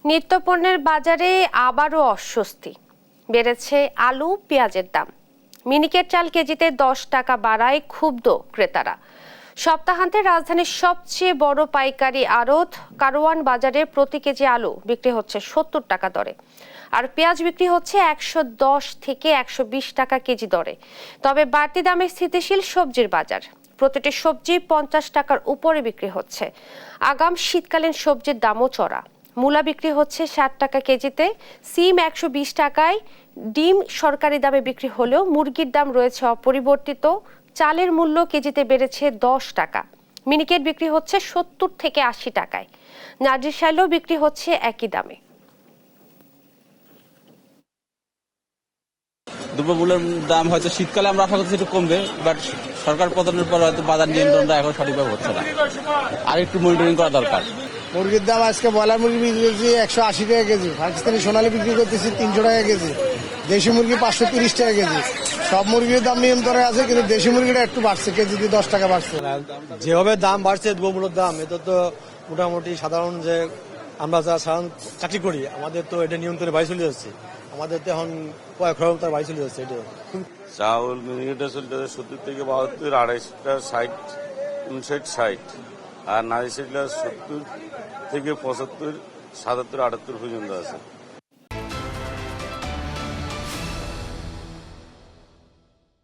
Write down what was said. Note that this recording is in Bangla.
নিত্যপণ্যের বাজারে আবারও অস্বস্তি। বেড়েছে আলু পেঁয়াজের দাম। মিনিকেট চাল কেজিতে 10 টাকা বাড়ায় ক্ষুব্ধ ক্রেতারা। সপ্তাহান্তে রাজধানীর সবচেয়ে বড় পাইকারি আড়ত কারওয়ান বাজারে প্রতি কেজি আলু বিক্রি হচ্ছে 70 টাকা দরে, আর পেঁয়াজ বিক্রি হচ্ছে 110 থেকে 120 টাকা কেজি দরে। তবে বাড়তি দামে স্থিতিশীল সবজির বাজার। প্রতিটি সবজি 50 টাকার উপরে বিক্রি হচ্ছে। আগাম শীতকালীন সবজির দামও চড়া। মূলা বিক্রি হচ্ছে 60 টাকা কেজিতে, সিম 120 টাকায়, ডিম সরকারি দামে বিক্রি হলেও মুরগির দাম রয়েছে অপরিবর্তিত। চালের মূল্য কেজিতে বেড়েছে 10 টাকা। মিনিকেট বিক্রি হচ্ছে 70 থেকে 80 টাকায়। নাজিরশাইলও বিক্রি হচ্ছে একই দামে। দ্রব্যমূল্যের দাম হয়তো শীতকালে আমরা আশা করছি একটু কমবে, বাট সরকার পতনের পর হয়তো বাজার নিয়ন্ত্রণটা এখন সঠিকভাবে হচ্ছে না। আর একটু মনিটরিং করা দরকার। মুরগির দাম আজকে ব্রয়লার মুরগি বিক্রি করছি 180 টাকা কেজি, পাকিস্তানি সোনালী বিক্রি করতেছি 300 টাকা কেজি, দেশি মুরগি 530 টাকা কেজি। সব মুরগির দাম নিয়ন্ত্রণে আছে, কিন্তু দেশি মুরগিটা একটু বাড়ছে, কেজিতে 10 টাকা বাড়ছে। যেভাবে দাম বাড়ছে দ্রব্যমূল্যের দাম, এটা তো মোটামুটি সাধারণ যে আমরা যারা সাধারণ চাকরি করি আমাদের তো এটা নিয়ন্ত্রণে বাইরে চলে যাচ্ছে। আমাদের তো এখন খরচ তার বাইরে চলে যাচ্ছে। এটা চাউল মিনিকেটে চলতে 70 থেকে 72, আড়াইশটা 60, 59, 60, আর নারিশেলা 70 থেকে 75, 77, 78 পর্যন্ত আছে।